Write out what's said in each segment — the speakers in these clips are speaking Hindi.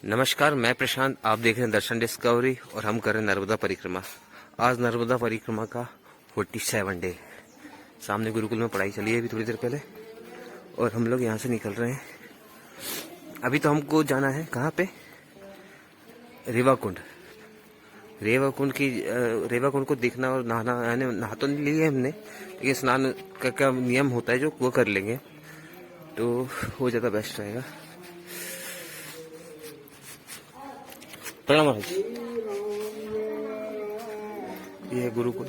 नमस्कार, मैं प्रशांत। आप देख रहे हैं दर्शन डिस्कवरी और हम कर रहे हैं नर्मदा परिक्रमा। आज नर्मदा परिक्रमा का 47 डे। सामने गुरुकुल में पढ़ाई चली है अभी थोड़ी देर पहले और हम लोग यहाँ से निकल रहे हैं। अभी तो हमको जाना है कहाँ पे? रेवाकुंड। रेवाकुंड को देखना और नहाना, यानी नहा तो नहीं लिए हमने, लेकिन स्नान का नियम होता है जो वो कर लेंगे तो वो ज़्यादा बेस्ट रहेगा। प्रणाम महाराज। ये है गुरुकुल,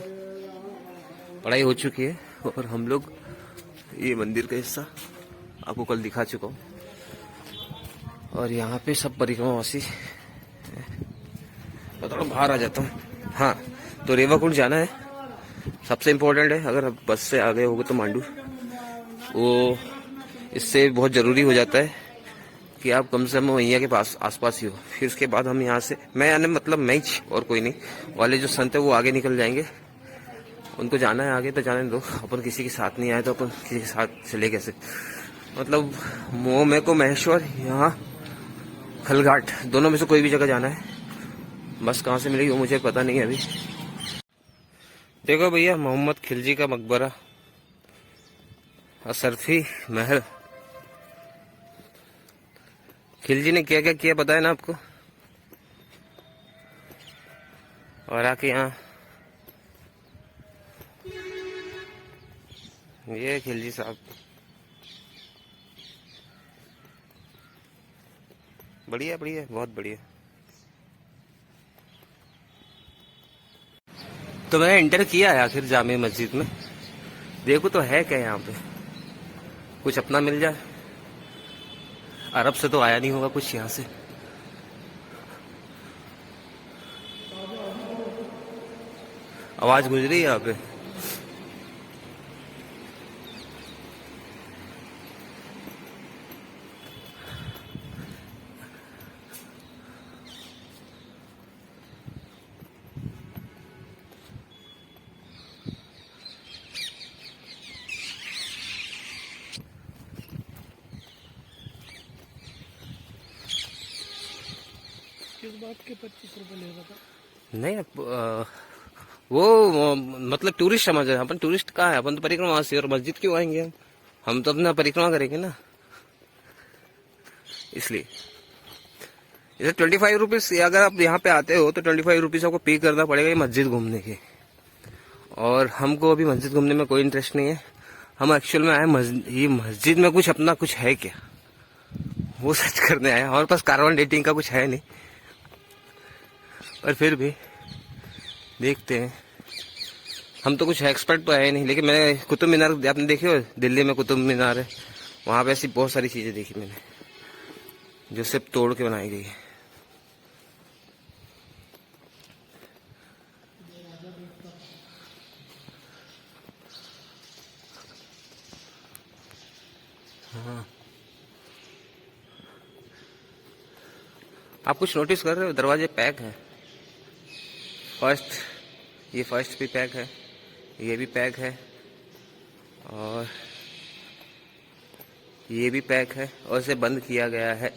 पढ़ाई हो चुकी है और हम लोग ये मंदिर का हिस्सा आपको कल दिखा चुका हूँ और यहाँ पे सब परिक्रमावासी। मैं थोड़ा बाहर आ जाता हूँ। हाँ, तो रेवाकुंड जाना है, सबसे इम्पोर्टेंट है। अगर आप बस से आ गए होगे तो मांडू, वो इससे बहुत ज़रूरी हो जाता है कि आप कम से कम मैया के पास आसपास ही हो। फिर उसके बाद हम यहाँ से, मैं यानी मतलब मैं ही और कोई नहीं, वाले जो संत है वो आगे निकल जाएंगे। उनको जाना है आगे तो जाने दो, अपन किसी के साथ नहीं आए तो अपन किसी के साथ चले कैसे? मतलब मोह में को महेश्वर, यहाँ खलघाट, दोनों में से कोई भी जगह जाना है। बस कहाँ से मिलेगी वो मुझे पता नहीं है अभी। देखो भैया, मोहम्मद खिलजी का मकबरा, असरफी महल। खिलजी ने क्या क्या किया पता है ना आपको? और आके यहाँ ये खिलजी साहब, बढ़िया बढ़िया, बहुत बढ़िया। तो मैंने इंटर किया है आखिर जामे मस्जिद में। देखो तो है क्या यहाँ पे, कुछ अपना मिल जाए। अरब से तो आया नहीं होगा कुछ यहाँ से। आवाज गुजरी है यहाँ पे। किस बात के 25 रुपए ले रहा था? नहीं वो मतलब टूरिस्ट समझ रहे हैं अपन। टूरिस्ट कहाँ है? अपन तो परिक्रमा से, और मस्जिद क्यों आएंगे हम तो अपना परिक्रमा करेंगे ना, इसलिए। जैसे 25 रुपीज, अगर आप यहाँ पे आते हो तो 25 रुपीज आपको पे करना पड़ेगा ये मस्जिद घूमने के। और हमको अभी मस्जिद घूमने में कोई इंटरेस्ट नहीं है। हम एक्चुअल में आए ये मस्जिद में कुछ अपना कुछ है क्या वो सर्च करने आए। हमारे पास कार्बन डेटिंग का कुछ है नहीं, पर फिर भी देखते हैं। हम तो कुछ एक्सपर्ट तो है नहीं, लेकिन मैंने कुतुब मीनार आपने देखे हो? दिल्ली में कुतुब मीनार है, वहां पे ऐसी बहुत सारी चीजें देखी मैंने जो सिर्फ तोड़ के बनाई गई है। हाँ, आप कुछ नोटिस कर रहे हो? दरवाजे पैक है। ये फर्स्ट भी पैक है, ये भी पैक है और ये भी पैक है और इसे बंद किया गया है।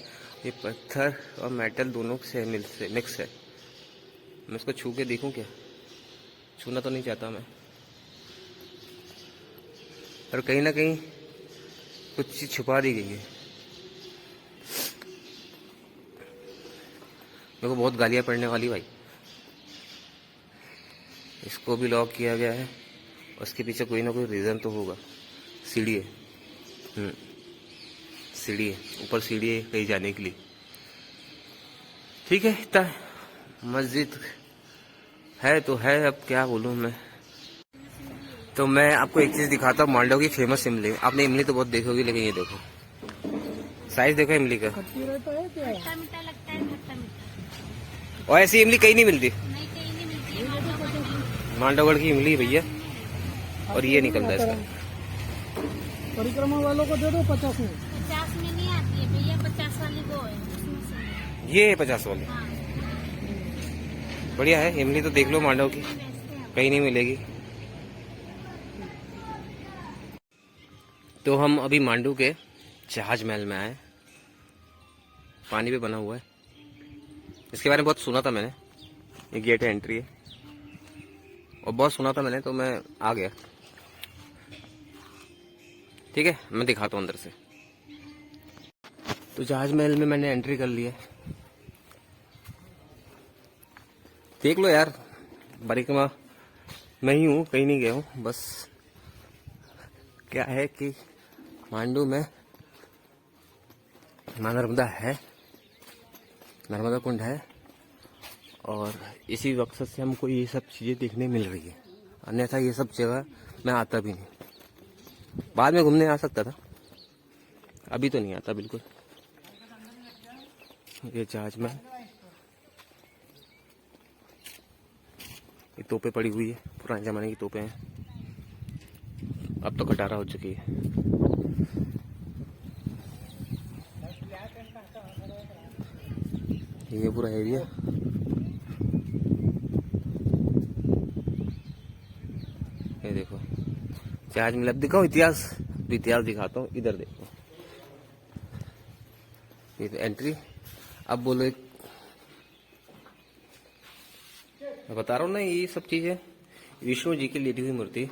ये पत्थर और मेटल दोनों से मिक्स है। मैं इसको छू के देखूं क्या? छूना तो नहीं चाहता मैं, और कहीं ना कहीं कुछ चीज छुपा दी गई है। मेरे को बहुत गालियां पड़ने वाली भाई। इसको भी लॉक किया गया है, उसके पीछे कोई ना कोई रीजन तो होगा। सीढ़ी है, सीढ़ी है, ऊपर सीढ़ी है कहीं जाने के लिए। ठीक है, इतना मस्जिद है तो है, अब क्या बोलूं मैं। तो मैं आपको एक चीज दिखाता हूँ, मालदह की फेमस इमली। आपने इमली तो बहुत देखी होगी, लेकिन ये देखो साइज देखो इमली का। खट्टी रहता है क्या? खट्टा मीठा लगता है, खट्टा मीठा। और ऐसी इमली कहीं नहीं मिलती। नहीं, कहीं नहीं मिलती है। मांडवगढ़ की इमली भैया, और ये निकलता है इसका। परिक्रमा वालों को दे दो 50 में। 50 में नहीं आती है भैया, 50 वाली वो है उसमें से। ये है 50 वाली। हाँ, बढ़िया है इमली, तो देख लो मांडव की, बेचते हैं। कहीं नहीं मिलेगी। तो हम अभी मांडू के जहाज महल में आए, पानी पे बना हुआ है। इसके बारे में बहुत सुना था मैंने, ये गेट है, एंट्री है, और बहुत सुना था मैंने, तो मैं आ गया। ठीक है, मैं दिखाता हूँ अंदर से। तो जहाज महल में मैंने एंट्री कर लिया। देख लो यार, परिक्रमा मैं ही हूँ, कहीं नहीं गया हूँ। बस क्या है कि मांडू में मां नर्मदा है, नर्मदा कुंड है, और इसी मकसद से हमको ये सब चीज़ें देखने मिल रही है। अन्यथा ये सब जगह मैं आता भी नहीं। बाद में घूमने आ सकता था, अभी तो नहीं आता बिल्कुल। ये जहाज में ये तोपें पड़ी हुई है, पुराने जमाने की तोपें हैं, अब तो खटारा हो चुकी है। ये पूरा एरिया ये देखो, जहाज में दिखाओ इतिहास, तो इतिहास दिखाता हूँ। इधर देखो, ये तो एंट्री। अब बोलो, एक मैं बता रहा हूँ ना, ये सब चीजें विष्णु जी की लेटी हुई मूर्ति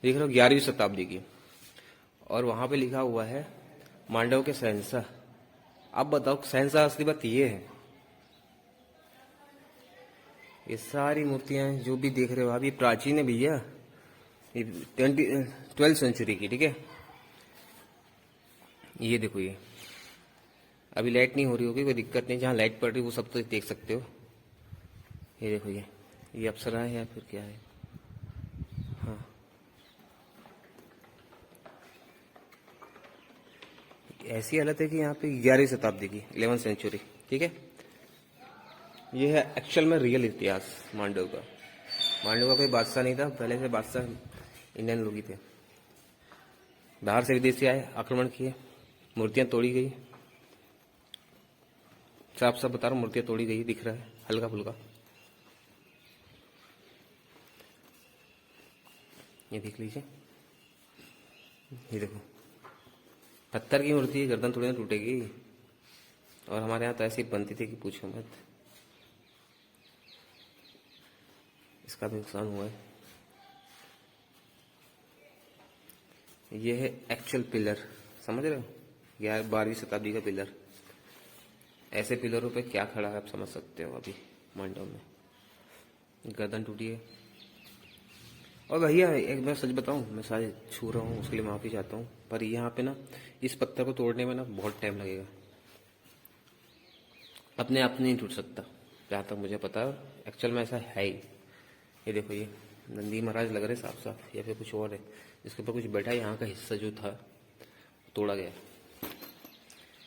देख रहे हो, 11वीं शताब्दी की, और वहां पे लिखा हुआ है मांडव के शहंशाह। अब बताओ, शहंशाह असली बात ये है। ये सारी मूर्तियां जो भी देख रहे हो आप, ये प्राचीन है भैया, ये 12वीं सेंचुरी की। ठीक है, ये देखो, ये अभी लाइट नहीं हो रही होगी, कोई दिक्कत नहीं, जहाँ लाइट पड़ रही है वो सब तो देख सकते हो। ये देखो, ये अप्सरा है या फिर क्या है? हाँ, ऐसी हालत है कि यहाँ पे 11वीं शताब्दी की, 11th सेंचुरी। ठीक है, ये है एक्चुअल में रियल इतिहास मांडव का। मांडव का कोई बादशाह नहीं था, पहले से बादशाह इंडियन लोग ही थे। बाहर से विदेशी आए, आक्रमण किए, मूर्तियां तोड़ी गई। साफ साफ बता रहा हूँ, मूर्तियां तोड़ी गई, दिख रहा है हल्का फुल्का। ये देख लीजिए, ये देखो, पत्थर की मूर्ति है, गर्दन थोड़ी ना टूटेगी। और हमारे यहाँ तो ऐसी बनती थी कि पूछो मत। इसका भी नुकसान हुआ है। ये है एक्चुअल पिलर, समझ रहे हो, 12वीं शताब्दी का पिलर। ऐसे पिलरों पे क्या खड़ा है आप समझ सकते हो अभी मांडव में। गर्दन टूटी है। और भैया एक मैं सच बताऊं, मैं सारे छू रहा हूँ, उसके लिए माफी चाहता हूँ, पर यहाँ पे ना इस पत्थर को तोड़ने में ना बहुत टाइम लगेगा, अपने आप नहीं टूट सकता जहाँ तक मुझे पता है। एक्चुअल में ऐसा है ही। ये देखो, ये नंदी महाराज लग रहे साफ साफ, या फिर कुछ और है जिसके ऊपर कुछ बैठा है। यहाँ का हिस्सा जो था तोड़ा गया।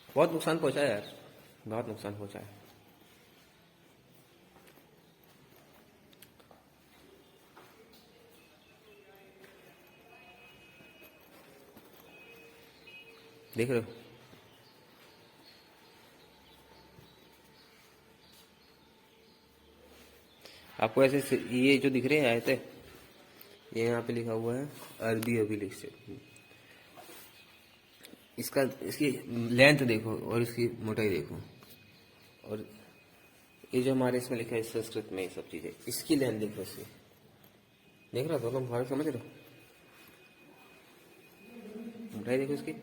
बहुत नुकसान पहुंचा है यार, बहुत नुकसान पहुंचा है। देख रहे हो, आपको ऐसे ये जो दिख रहे हैं आयते, ये यहाँ पे लिखा हुआ है अरबी अभिलेख से। इसकी लेंथ देखो और इसकी मोटाई देखो, और ये जो हमारे इसमें लिखा है संस्कृत में ये सब चीजें, इसकी लेंथ देखो, इसकी देख रहा हो, दोनों भाग समझ रहे हो, मोटाई देखो इसकी।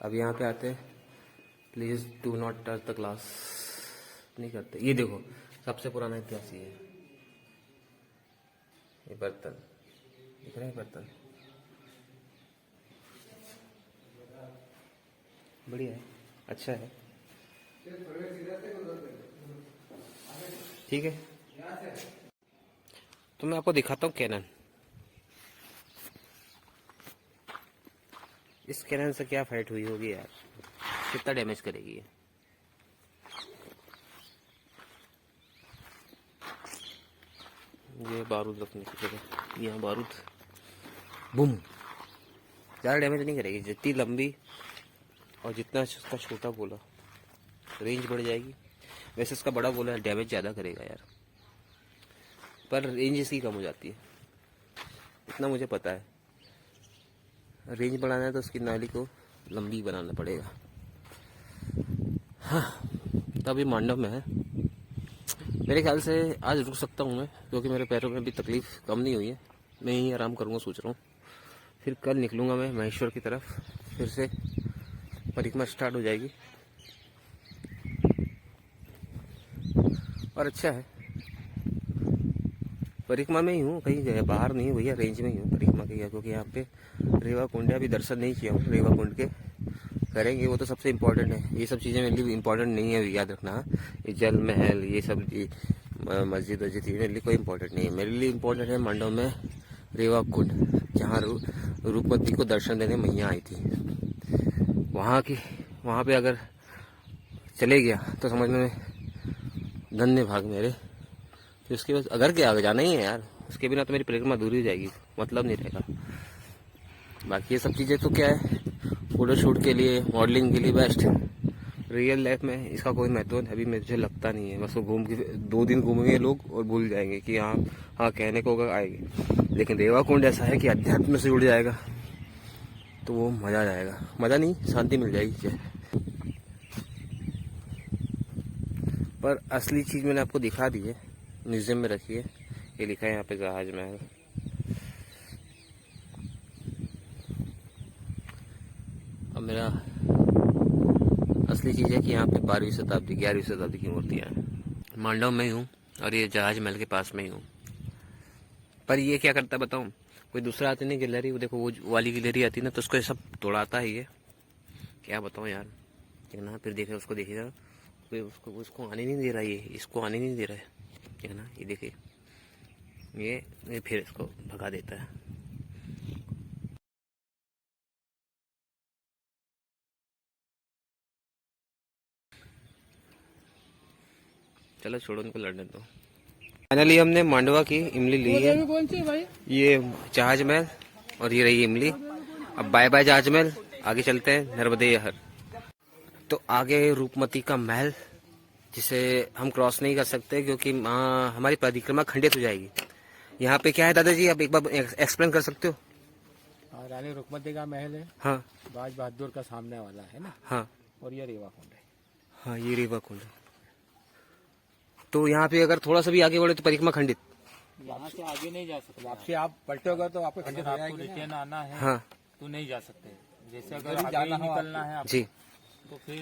अब यहाँ पे आते हैं, please do not touch the glass, नहीं करते। ये देखो, सबसे पुराना इतिहास ये है। ये बर्तन दिख रहे हैं, बर्तन बढ़िया है, अच्छा है, ठीक है। तो मैं आपको दिखाता हूँ कैनन। इस कैनन से क्या फाइट हुई होगी यार, कितना डैमेज करेगी ये। ये बारूद रखने की जगह, यहाँ बारूद, बूम। ज़्यादा डैमेज नहीं करेगी, जितनी लंबी और जितना उसका छोटा गोला, रेंज बढ़ जाएगी। वैसे इसका बड़ा गोला डैमेज ज़्यादा करेगा यार, पर रेंज इसकी कम हो जाती है, इतना मुझे पता है। रेंज बढ़ाना है तो उसकी नाली को लंबी बनाना पड़ेगा। हाँ, तो अभी मांडव में है। मेरे ख्याल से आज रुक सकता हूँ मैं, क्योंकि मेरे पैरों में अभी तकलीफ कम नहीं हुई है। मैं यहीं आराम करूँगा सोच रहा हूँ। फिर कल निकलूँगा मैं महेश्वर की तरफ, फिर से परिक्रमा स्टार्ट हो जाएगी। और अच्छा है, परिक्रमा में ही हूँ, कहीं गया बाहर नहीं हूँ भैया, रेंज में ही हूँ परिक्रमा के। क्योंकि यहाँ पे रेवा कुंड है, अभी दर्शन नहीं किया हूँ रेवा कुंड के, करेंगे वो तो सबसे इम्पोर्टेंट है। ये सब चीज़ें मेरे लिए इम्पोर्टेंट नहीं है, याद रखना। ये जल महल, ये सब मस्जिद वस्जिद, ये मेरे लिए कोई इम्पोर्टेंट नहीं है। मेरे लिए इम्पोर्टेंट है मांडव में रेवा कुंड, जहाँ रूपमती को दर्शन देने मैया आई थी। वहाँ पे अगर चले गया तो समझ में धन्य भाग मेरे। तो उसके बाद अगर क्या आगे जाना ही है यार, उसके बिना तो मेरी परिक्रमा अधूरी हो जाएगी, मतलब नहीं रहेगा। बाकी ये सब चीज़ें तो क्या है, फोटो शूट के लिए, मॉडलिंग के लिए बेस्ट। रियल लाइफ में इसका कोई महत्व अभी मुझे लगता नहीं है। बस वो घूम के 2 दिन घूमेंगे लोग और भूल जाएंगे कि हाँ हाँ कहने को आएंगे। लेकिन रेवा कुंड ऐसा है कि अध्यात्म से जुड़ जाएगा तो वो मजा आ जाएगा। मजा नहीं, शांति मिल जाएगी। पर असली चीज मैंने आपको दिखा दी है, म्यूजियम में रखी है। ये लिखा है यहाँ पे जहाज महल। अब मेरा असली चीज है कि यहाँ पे 12वीं शताब्दी 11वीं शताब्दी की मूर्तियाँ हैं। मांडव में ही हूँ और ये जहाज महल के पास में ही हूँ। पर ये क्या करता है बताऊँ, कोई दूसरा आती नहीं गैलरी, वो देखो वो वाली गैलरी आती ना, तो उसको सब तोड़ाता है ये। क्या बताऊँ यार, ना फिर देखे उसको देखिएगा, कोई उसको आने नहीं दे रहा, ये इसको आने नहीं दे रहा है ना। ये देखिए, ये फिर इसको भगा देता है। चलो छोड़ो, उनको लड़ने दो। फाइनली हमने मांडवा की इमली ली है। कौन सी भाई? ये जहाज महल और ये रही इमली। अब बाय बाय जहाज महल, आगे चलते हैं नर्मदे हर। तो आगे रूपमती का महल, जिसे हम क्रॉस नहीं कर सकते क्योंकि हमारी परिक्रमा खंडित हो जाएगी। यहाँ पे क्या है दादाजी, आप एक बार एक्सप्लेन कर सकते हो? रानी रुकमती का महल है। हाँ, बाज बहादुर का सामने वाला है ना। हाँ, और ये रेवा कुंड है। हाँ, ये रेवा कुंड है। तो यहाँ पे अगर थोड़ा सा भी आगे बढ़े तो परिक्रमा खंडित। यहाँ से आगे नहीं जा सकते। वापसी आप पलटोगे तो आपको खंडित हो जाएगी। रिटर्न आना है हाँ, तो नहीं जा सकते। जैसे अगर आगे निकलना है जी, तो फिर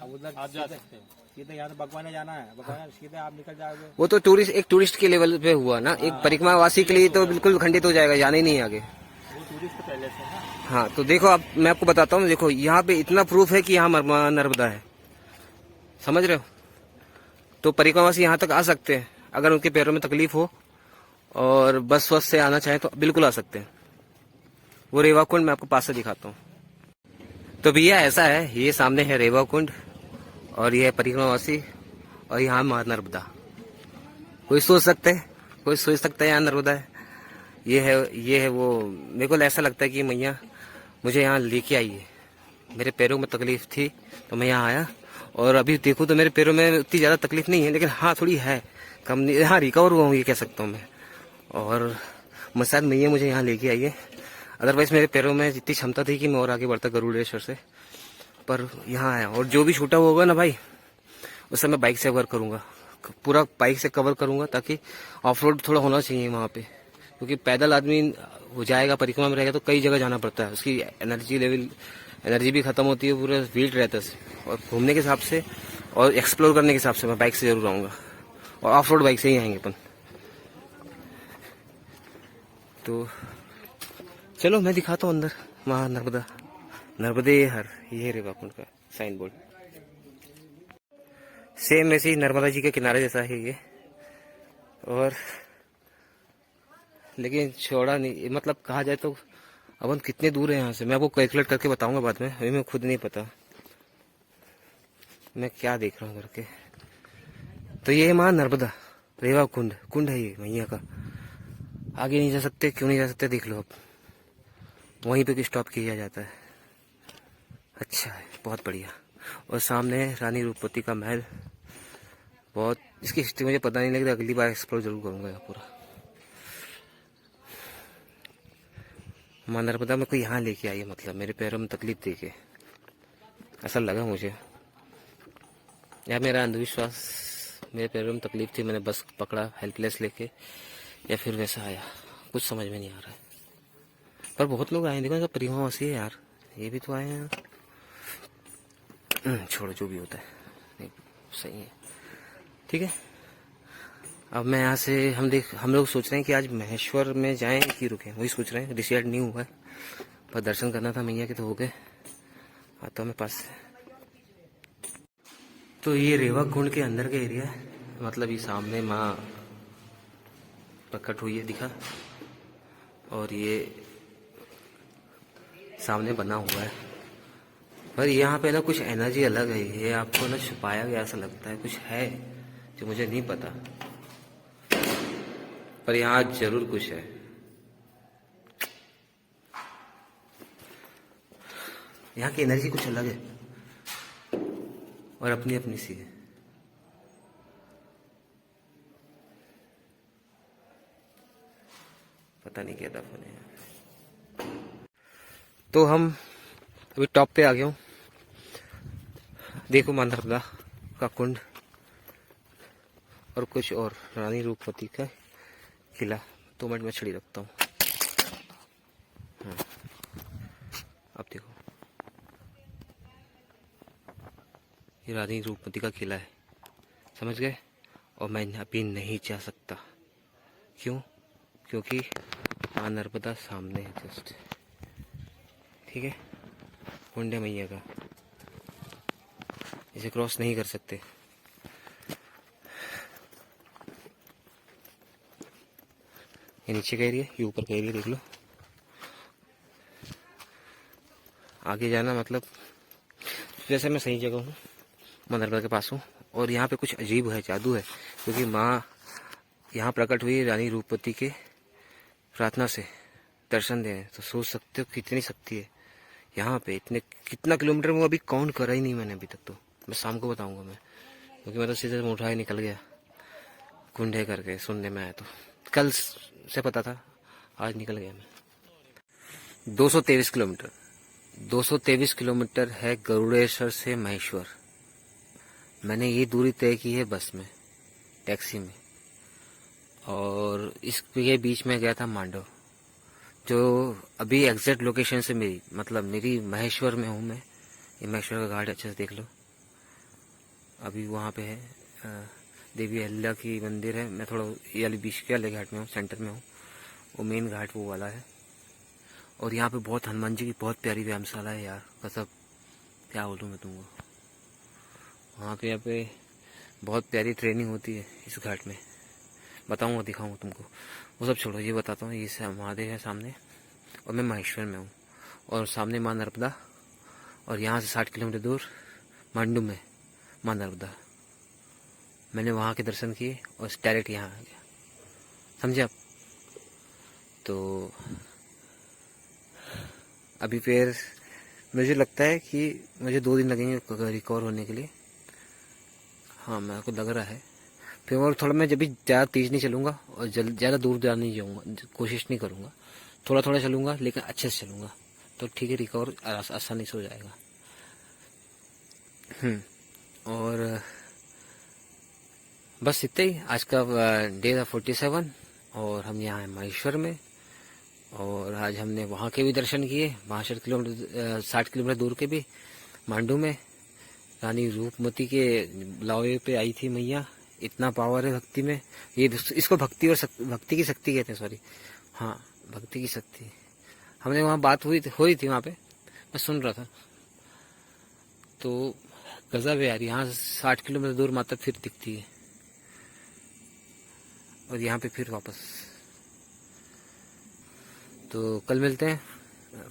उधर आप जा सकते हैं। सीधे यहाँ तो भगवान जाना है, भगवान सीधे आप निकल जाओगे। वो तो एक टूरिस्ट के लेवल पे हुआ ना, एक परिक्रमा वासी के लिए तो बिल्कुल खंडित हो जाएगा, जाना ही नहीं आगे। वो टूरिस्ट पहले से है। हाँ, तो देखो अब मैं आपको बताता हूँ, देखो यहाँ पे इतना प्रूफ है कि यहाँ नर्मदा है, समझ रहे हो? तो परिक्रमावासी यहाँ तक आ सकते हैं, अगर उनके पैरों में तकलीफ हो और बस से आना चाहे तो बिल्कुल आ सकते हैं। वो रेवा कुंड मैं आपको पास से दिखाता हूँ। तो भैया ऐसा है, ये सामने है रेवा कुंड और ये है परिक्रमावासी और यहाँ माँ नर्मदा। कोई सोच सकता है यहाँ नर्मदा है। ये है वो। मेरे को ऐसा लगता है कि मैया मुझे यहाँ लेके आई है। मेरे पैरों में तकलीफ थी तो मैं यहाँ आया, और अभी देखूँ तो मेरे पैरों में उतनी ज़्यादा तकलीफ नहीं है, लेकिन हाँ थोड़ी है, कम नहीं, हाँ रिकवर हुआ हूँ ये कह सकता हूँ मैं। और शायद मैया मुझे यहाँ लेके आई है। अदरवाइज मेरे पैरों में जितनी क्षमता थी कि मैं और आगे बढ़ता गरुड़ेश्वर से, पर यहाँ आया। और जो भी छूटा होगा ना भाई, उससे मैं बाइक से कवर करूँगा, पूरा बाइक से कवर करूँगा, ताकि ऑफ रोड थोड़ा होना चाहिए वहाँ पे। क्योंकि पैदल आदमी हो जाएगा, परिक्रमा में रहेगा तो कई जगह जाना पड़ता है, उसकी एनर्जी भी खत्म होती है, पूरा वीट रहता है। और घूमने के हिसाब से और एक्सप्लोर करने के हिसाब से मैं बाइक से जरूर आऊँगा, और ऑफ रोड बाइक से ही आएंगे अपन। तो चलो मैं दिखाता हूँ अंदर, वहाँ नर्मदे हर, ये रेवा कुंड का साइन बोर्ड। सेम ऐसे ही नर्मदा जी के किनारे जैसा है ये, और लेकिन चौड़ा नहीं, मतलब कहा जाए तो अपन कितने दूर है यहाँ से, मैं आपको कैलकुलेट करके बताऊंगा बाद में, अभी मैं खुद नहीं पता मैं क्या देख रहा हूँ करके। तो ये है माँ नर्मदा, रेवा कुंड है ये मैया का। आगे नहीं जा सकते, क्यों नहीं जा सकते देख लो, अब वहीं पे स्टॉप किया जाता है। अच्छा है, बहुत बढ़िया। और सामने है रानी रूपमती का महल। बहुत इसकी हिस्ट्री मुझे पता नहीं, लेकिन अगली बार एक्सप्लोर जरूर करूंगा यहाँ पूरा। माँ नर्मदा में कोई यहाँ लेके आई है, मतलब मेरे पैरों में तकलीफ देके ऐसा लगा मुझे। या मेरा अंधविश्वास, मेरे पैरों में तकलीफ थी, मैंने बस पकड़ा हेल्पलेस लेके, या फिर वैसा आया, कुछ समझ में नहीं आ रहा है। पर बहुत लोग आए, देखो परिवहन वैसी है यार, ये भी तो आए हैं। छोड़ो जो भी होता है, नहीं, सही है, ठीक है। अब मैं यहाँ से हम लोग सोच रहे हैं कि आज महेश्वर में जाएं कि रुकें, वही सोच रहे हैं, डिसाइड नहीं हुआ है। पर दर्शन करना था मैया के तो हो गए, आता हूँ मैं पास से। तो ये रेवा कुंड के अंदर का एरिया है, मतलब ये सामने माँ प्रकट हुई है दिखा, और ये सामने बना हुआ है। पर यहाँ पे ना कुछ एनर्जी अलग है, ये आपको ना छुपाया गया ऐसा लगता है, कुछ है जो मुझे नहीं पता, पर यहाँ जरूर कुछ है। यहाँ की एनर्जी कुछ अलग है और अपनी अपनी सी है। पता नहीं क्या दफन है। तो हम अभी टॉप पे आ गए हूँ, देखो मां नर्मदा का कुंड और कुछ और रानी रूपमती का किला। 2 मिनट में छड़ी रखता हूँ। अब देखो ये रानी रूपमती का किला है, समझ गए। और मैं अभी नहीं जा सकता, क्यों? क्योंकि मां नर्मदा सामने है जस्ट, ठीक है। कुंड है मैया का, इसे क्रॉस नहीं कर सकते। ये नीचे का एरिया, ये ऊपर का एरिया देख लो। आगे जाना मतलब जैसे मैं सही जगह हूँ, मां नर्मदा के पास हूँ। और यहाँ पे कुछ अजीब है, जादू है, क्योंकि माँ यहाँ प्रकट हुई रानी रूपवती के प्रार्थना से दर्शन दे। तो सोच सकते हो कितनी शक्ति है यहाँ पे। इतने कितना किलोमीटर वो अभी काउंट करा ही नहीं मैंने अभी तक, तो मैं शाम को बताऊंगा मैं, क्योंकि मैं तो सीधे उठा ही निकल गया कुंड है करके, सुनने में आया। तो कल से पता था, आज निकल गया मैं। 223 किलोमीटर 223 किलोमीटर है गरुड़ेश्वर से महेश्वर। मैंने ये दूरी तय की है बस में, टैक्सी में, और इसके बीच में गया था मांडव, जो अभी एग्जैक्ट लोकेशन से मेरी महेश्वर में हूँ मैं। ये महेश्वर का घाट अच्छे से देख लो, अभी वहाँ पे है देवी अहिल्या की मंदिर है। मैं थोड़ा ये वाली बीच के वाले घाट में हूँ, सेंटर में हूँ, वो मेन घाट वो वाला है। और यहाँ पे बहुत हनुमान जी की बहुत प्यारी व्यायामशाला है यार, कसम क्या बोलूँ मैं तुमको। वहाँ पे बहुत प्यारी ट्रेनिंग होती है इस घाट में, बताऊँगा, दिखाऊँगा तुमको। वो सब छोड़ो, ये बताता हूँ। ये महादेव है सामने, और मैं महेश्वर में हूँ, और सामने माँ नर्मदा, और यहाँ से 60 किलोमीटर दूर मांडू में माँ नर्मदा। मैंने वहाँ के दर्शन किए और डायरेक्ट यहाँ आ गया, समझे आप। तो अभी फिर मुझे लगता है कि मुझे 2 दिन लगेंगे रिकवर होने के लिए। हाँ, मेरे को लग रहा है। फिर और थोड़ा मैं जब भी ज़्यादा तेज़ नहीं चलूँगा और ज़्यादा दूर जा नहीं जाऊँगा, कोशिश नहीं करूँगा, थोड़ा थोड़ा चलूँगा, लेकिन अच्छे से चलूँगा, तो ठीक है, रिकवर आसानी से हो जाएगा। और बस इतना ही आज का डे था 47। और हम यहाँ हैं महेश्वर में, और आज हमने वहाँ के भी दर्शन किए, 62 किलोमीटर 60 किलोमीटर दूर के भी मांडू में। रानी रूपमती के लावे पे आई थी मैया, इतना पावर है भक्ति में। ये इसको भक्ति और भक्ति की शक्ति कहते हैं, सॉरी, हाँ, भक्ति की शक्ति। हमने वहाँ बात हुई थी वहाँ पे, मैं सुन रहा था, तो गजब है यार। यहाँ 60 किलोमीटर दूर माता फिर दिखती है, और यहाँ पे फिर वापस। तो कल मिलते हैं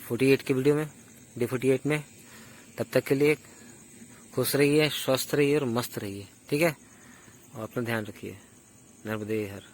48 के वीडियो में, डे 48 में। तब तक के लिए खुश रहिए, स्वस्थ रहिए और मस्त रहिए, ठीक है। और अपना ध्यान रखिए। नर्मदे हर।